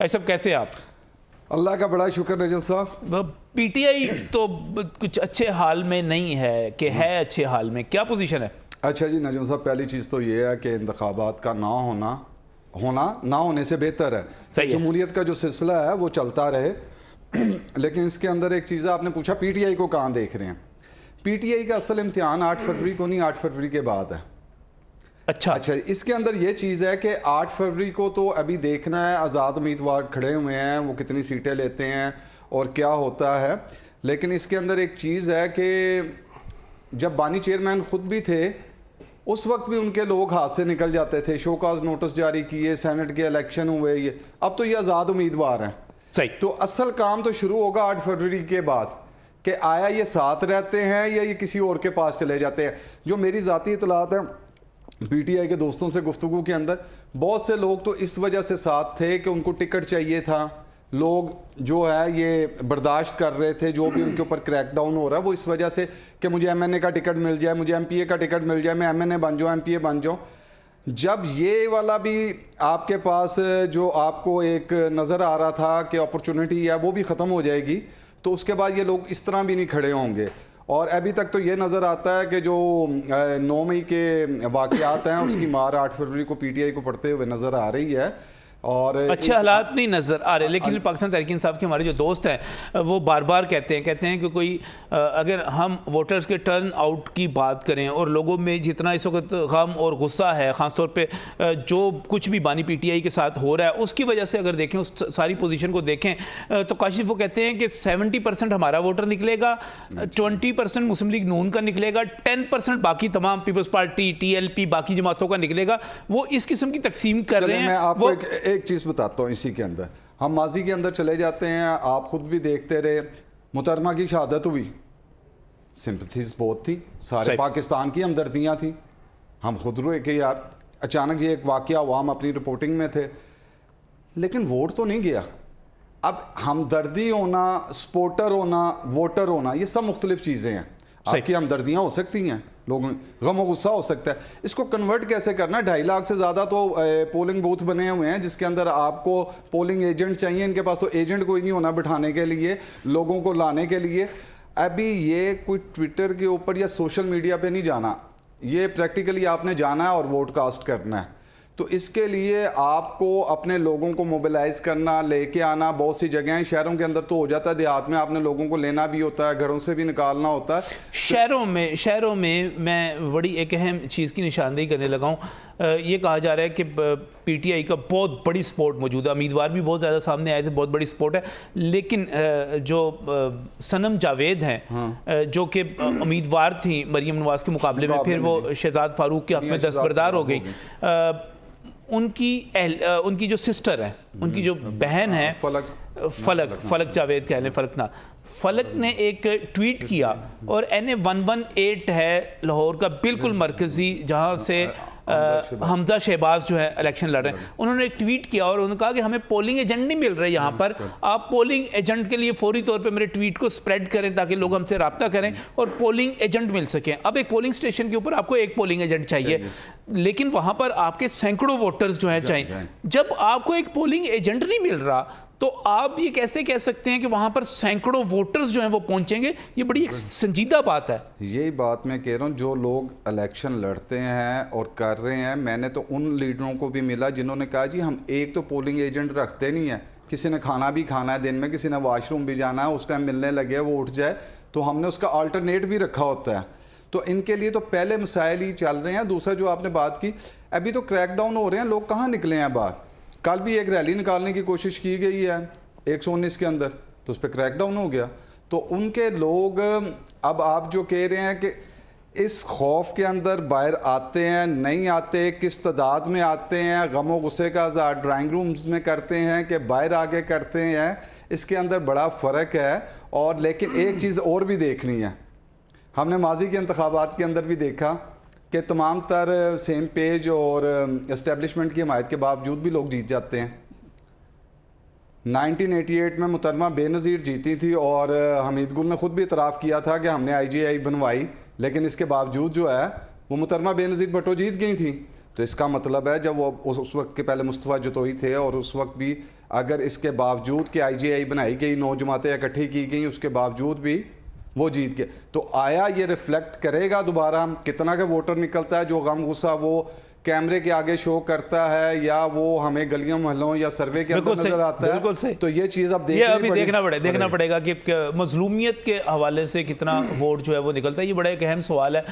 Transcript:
ایسا کیسے آپ؟ اللہ کا بڑا شکر نجم صاحب. پی ٹی آئی تو کچھ اچھے حال میں نہیں ہے کہ ہے اچھے حال میں، کیا پوزیشن ہے؟ اچھا جی نجم صاحب، پہلی چیز تو یہ ہے کہ انتخابات کا نہ ہونے سے بہتر ہے. جمہوریت کا جو سلسلہ ہے وہ چلتا رہے. لیکن اس کے اندر ایک چیز ہے، آپ نے پوچھا پی ٹی آئی کو کہاں دیکھ رہے ہیں. پی ٹی آئی کا اصل امتحان 8 فروری کو نہیں، 8 فروری کے بعد ہے. اچھا اس کے اندر یہ چیز ہے کہ 8 فروری کو تو ابھی دیکھنا ہے آزاد امیدوار کھڑے ہوئے ہیں، وہ کتنی سیٹیں لیتے ہیں اور کیا ہوتا ہے. لیکن اس کے اندر ایک چیز ہے کہ جب بانی چیئرمین خود بھی تھے اس وقت بھی ان کے لوگ ہاتھ سے نکل جاتے تھے، شو کاز نوٹس جاری کیے، سینٹ کے الیکشن ہوئے. اب تو یہ آزاد امیدوار ہیں. صحیح. تو اصل کام تو شروع ہوگا 8 فروری کے بعد کہ آیا یہ ساتھ رہتے ہیں یا یہ کسی اور کے پاس چلے جاتے ہیں. جو میری ذاتی اطلاعات ہیں پی ٹی آئی کے دوستوں سے گفتگو کے اندر، بہت سے لوگ تو اس وجہ سے ساتھ تھے کہ ان کو ٹکٹ چاہیے تھا. لوگ جو ہے یہ برداشت کر رہے تھے جو بھی ان کے اوپر کریک ڈاؤن ہو رہا ہے، وہ اس وجہ سے کہ مجھے ایم این اے کا ٹکٹ مل جائے، مجھے ایم پی اے کا ٹکٹ مل جائے، میں ایم این اے بن جاؤں، ایم پی اے بن جاؤں. جب یہ والا بھی آپ کے پاس جو آپ کو ایک نظر آ رہا تھا کہ اپرچونٹی ہے وہ بھی ختم ہو جائے گی، تو اس کے بعد یہ لوگ اس طرح بھی نہیں کھڑے ہوں گے. اور ابھی تک تو یہ نظر آتا ہے کہ جو 9 مئی کے واقعات ہیں اس کی مار 8 فروری کو پی ٹی آئی کو پڑھتے ہوئے نظر آ رہی ہے. اور اچھے حالات نہیں نظر آ رہے. لیکن پاکستان تحریک انصاف کے ہمارے جو دوست ہیں وہ بار بار کہتے ہیں کہ کوئی اگر ہم ووٹرز کے ٹرن آؤٹ کی بات کریں اور لوگوں میں جتنا اس وقت غم اور غصہ ہے، خاص طور پہ جو کچھ بھی بانی پی ٹی آئی کے ساتھ ہو رہا ہے اس کی وجہ سے اگر دیکھیں، اس ساری پوزیشن کو دیکھیں تو کاشف وہ کہتے ہیں کہ 70% ہمارا ووٹر نکلے گا، 20% مسلم لیگ نون کا نکلے گا، 10% باقی تمام Peoples Party, T L P, باقی جماعتوں کا نکلے گا. وہ اس قسم کی تقسیم کر رہے ہیں. میں آپ کو ایک چیز بتاتا ہوں. اسی کے اندر ہم ماضی کے اندر چلے جاتے ہیں، آپ خود بھی دیکھتے رہے. محترمہ کی شہادت ہوئی، سمپتھیز بہت تھی، سارے پاکستان کی ہمدردیاں تھیں. ہم خود روئے کہ یار اچانک یہ ایک واقعہ ہوا، ہم اپنی رپورٹنگ میں تھے. لیکن ووٹ تو نہیں گیا. اب ہمدردی ہونا، سپورٹر ہونا، ووٹر ہونا، یہ سب مختلف چیزیں ہیں. آپ کی ہمدردیاں ہو سکتی ہیں، لوگوں غم و غصہ ہو سکتا ہے. اس کو کنورٹ کیسے کرنا ہے؟ 2.5 لاکھ سے زیادہ تو پولنگ بوتھ بنے ہوئے ہیں جس کے اندر آپ کو پولنگ ایجنٹ چاہیے. ان کے پاس تو ایجنٹ کوئی نہیں ہونا بٹھانے کے لیے، لوگوں کو لانے کے لیے. ابھی یہ کوئی ٹویٹر کے اوپر یا سوشل میڈیا پہ نہیں جانا، یہ پریکٹیکلی آپ نے جانا ہے اور ووٹ کاسٹ کرنا ہے. تو اس کے لیے آپ کو اپنے لوگوں کو موبلائز کرنا، لے کے آنا. بہت سی جگہیں شہروں کے اندر تو ہو جاتا ہے، دیہات میں آپ نے لوگوں کو لینا بھی ہوتا ہے، گھروں سے بھی نکالنا ہوتا ہے. شہروں میں میں بڑی ایک اہم چیز کی نشاندہی کرنے لگا ہوں. یہ کہا جا رہا ہے کہ پی ٹی آئی کا بہت بڑی سپورٹ موجود ہے، امیدوار بھی بہت زیادہ سامنے آئے تھے، بہت بڑی سپورٹ ہے. لیکن جو صنم جاوید ہیں جو کہ امیدوار تھیں مریم نواز کے مقابلے میں، پھر وہ شہزاد فاروق کے حق میں دستبردار ہو گئی. ان کی جو سسٹر ہے، ان کی جو بہن ہے فلک جاوید کہہ لیں، فلک نے ایک ٹویٹ کیا، اور NA118 ہے لاہور کا بالکل مرکزی، جہاں سے حمزہ شہباز جو ہے الیکشن لڑ رہے ہیں. انہوں نے ایک ٹویٹ کیا اور انہوں نے کہا کہ ہمیں پولنگ ایجنٹ نہیں مل رہے یہاں پر، آپ پولنگ ایجنٹ کے لیے فوری طور پہ میرے ٹویٹ کو سپریڈ کریں تاکہ لوگ ہم سے رابطہ کریں اور پولنگ ایجنٹ مل سکیں. اب ایک پولنگ سٹیشن کے اوپر آپ کو ایک پولنگ ایجنٹ چاہیے، لیکن وہاں پر آپ کے سینکڑوں ووٹرز جو ہیں چاہیے. جب آپ کو ایک پولنگ ایجنٹ نہیں مل رہا تو آپ یہ کیسے کہہ سکتے ہیں کہ وہاں پر سینکڑوں ووٹرز جو ہیں وہ پہنچیں گے؟ یہ بڑی ایک سنجیدہ بات ہے. یہی بات میں کہہ رہا ہوں، جو لوگ الیکشن لڑتے ہیں اور کر رہے ہیں، میں نے تو ان لیڈروں کو بھی ملا جنہوں نے کہا جی ہم ایک تو پولنگ ایجنٹ رکھتے نہیں ہیں، کسی نے کھانا بھی کھانا ہے دن میں، کسی نے واش روم بھی جانا ہے، اس ٹائم ملنے لگے وہ اٹھ جائے، تو ہم نے اس کا آلٹرنیٹ بھی رکھا ہوتا ہے. تو ان کے لیے تو پہلے مسائل ہی چل رہے ہیں. دوسرا جو آپ نے بات کی، ابھی تو کریک ڈاؤن ہو رہے ہیں، لوگ کہاں نکلے ہیں باہر. کل بھی ایک ریلی نکالنے کی کوشش کی گئی ہے 119 کے اندر، تو اس پہ کریک ڈاؤن ہو گیا. تو ان کے لوگ اب آپ جو کہہ رہے ہیں کہ اس خوف کے اندر باہر آتے ہیں نہیں آتے، کس تعداد میں آتے ہیں، غم و غصے کا اظہار ڈرائنگ رومز میں کرتے ہیں کہ باہر آگے کرتے ہیں، اس کے اندر بڑا فرق ہے. اور لیکن ایک چیز اور بھی دیکھنی ہے، ہم نے ماضی کے انتخابات کے اندر بھی دیکھا کہ تمام تر سیم پیج اور اسٹیبلشمنٹ کی حمایت کے باوجود بھی لوگ جیت جاتے ہیں. 1988 میں محترمہ بے نظیر جیتی تھی اور حمید گل نے خود بھی اعتراف کیا تھا کہ ہم نے IGI بنوائی، لیکن اس کے باوجود جو ہے وہ محترمہ بے نظیر بھٹو جیت گئی تھی. تو اس کا مطلب ہے جب وہ اس وقت کے پہلے مصطفیٰ جتوئی تھے اور اس وقت بھی اگر اس کے باوجود کہ IGI بنائی گئی 9 جماعتیں اکٹھی کی گئیں اس کے باوجود بھی وہ جیت گئے، تو آیا یہ ریفلیکٹ کرے گا دوبارہ کتنا کا ووٹر نکلتا ہے جو غم غصہ وہ کیمرے کے آگے شو کرتا ہے یا وہ ہمیں گلیوں محلوں یا سروے کے اندر نظر آتا ہے؟ تو یہ چیز اب دیکھنا پڑے گا کہ مظلومیت کے حوالے سے کتنا ووٹ جو ہے وہ نکلتا ہے. یہ بڑا ایک اہم سوال ہے.